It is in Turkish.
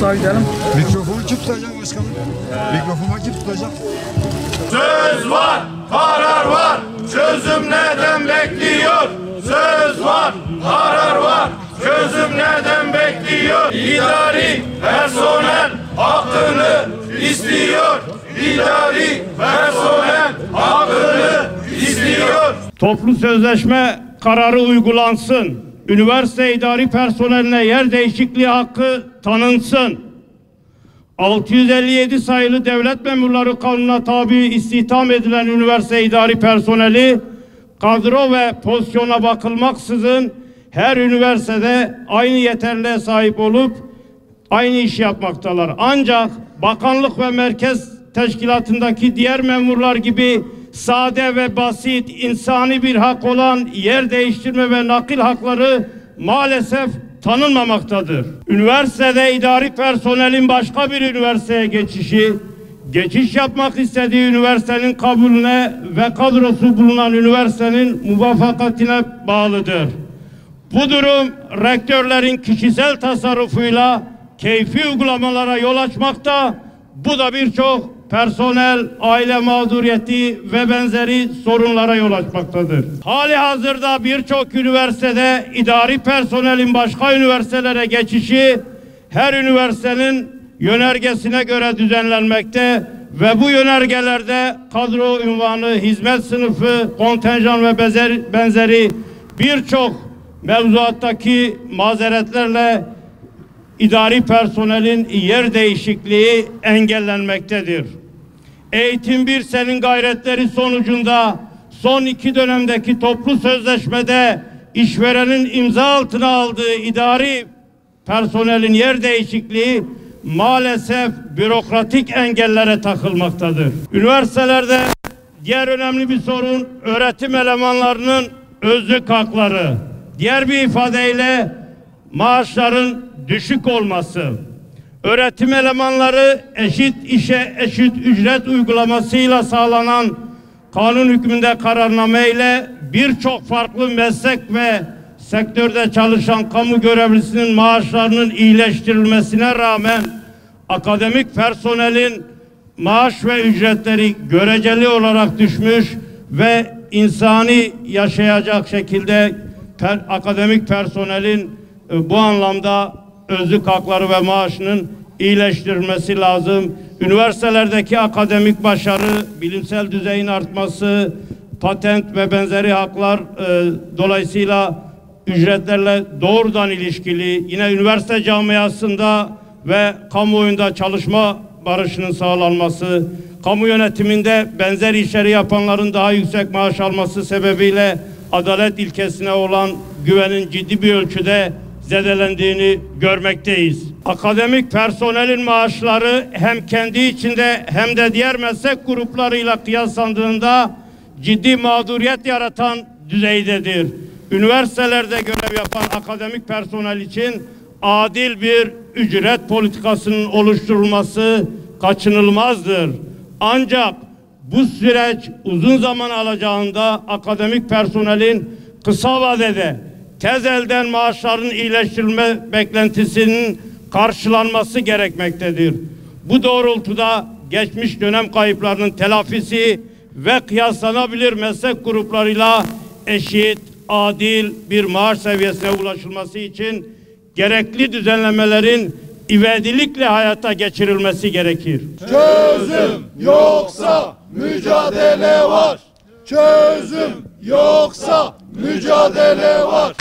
Sağa gidelim. Mikrofonu kim tutacak başkanım? Mikrofonu kim tutacak? Söz var, karar var, çözüm neden bekliyor? Söz var, karar var, çözüm neden bekliyor? İdari personel hakkını istiyor. İdari personel hakkını istiyor. Toplu sözleşme kararı uygulansın. Üniversite idari personeline yer değişikliği hakkı tanınsın. 657 sayılı Devlet Memurları Kanunu'na tabi istihdam edilen üniversite idari personeli kadro ve pozisyona bakılmaksızın her üniversitede aynı yeterliğe sahip olup aynı iş yapmaktalar. Ancak bakanlık ve merkez teşkilatındaki diğer memurlar gibi sade ve basit insani bir hak olan yer değiştirme ve nakil hakları maalesef tanınmamaktadır. Üniversitede idari personelin başka bir üniversiteye geçiş yapmak istediği üniversitenin kabulüne ve kadrosu bulunan üniversitenin muvafakatine bağlıdır. Bu durum rektörlerin kişisel tasarrufuyla keyfi uygulamalara yol açmakta. Bu da birçok personel, aile mağduriyeti ve benzeri sorunlara yol açmaktadır. Hali hazırda birçok üniversitede idari personelin başka üniversitelere geçişi her üniversitenin yönergesine göre düzenlenmekte ve bu yönergelerde kadro unvanı, hizmet sınıfı, kontenjan ve benzeri birçok mevzuattaki mazeretlerle idari personelin yer değişikliği engellenmektedir. Eğitim bir senin gayretleri sonucunda son 2 dönemdeki toplu sözleşmede işverenin imza altına aldığı idari personelin yer değişikliği maalesef bürokratik engellere takılmaktadır. Üniversitelerde diğer önemli bir sorun öğretim elemanlarının özlük hakları. Diğer bir ifadeyle maaşların düşük olması. Öğretim elemanları eşit işe eşit ücret uygulamasıyla sağlanan kanun hükmünde kararname ile birçok farklı meslek ve sektörde çalışan kamu görevlisinin maaşlarının iyileştirilmesine rağmen akademik personelin maaş ve ücretleri göreceli olarak düşmüş ve insani yaşayacak şekilde akademik personelin bu anlamda özlük hakları ve maaşının iyileştirilmesi lazım. Üniversitelerdeki akademik başarı, bilimsel düzeyin artması, patent ve benzeri haklar dolayısıyla ücretlerle doğrudan ilişkili. Yine üniversite camiasında ve kamuoyunda çalışma barışının sağlanması, kamu yönetiminde benzer işleri yapanların daha yüksek maaş alması sebebiyle adalet ilkesine olan güvenin ciddi bir ölçüde zedelendiğini görmekteyiz. Akademik personelin maaşları hem kendi içinde hem de diğer meslek gruplarıyla kıyaslandığında ciddi mağduriyet yaratan düzeydedir. Üniversitelerde görev yapan akademik personel için adil bir ücret politikasının oluşturulması kaçınılmazdır. Ancak bu süreç uzun zaman alacağında akademik personelin kısa vadede tez elden maaşların iyileştirilme beklentisinin karşılanması gerekmektedir. Bu doğrultuda geçmiş dönem kayıplarının telafisi ve kıyaslanabilir meslek gruplarıyla eşit, adil bir maaş seviyesine ulaşılması için gerekli düzenlemelerin ivedilikle hayata geçirilmesi gerekir. Çözüm yoksa mücadele var. Çözüm yoksa mücadele var.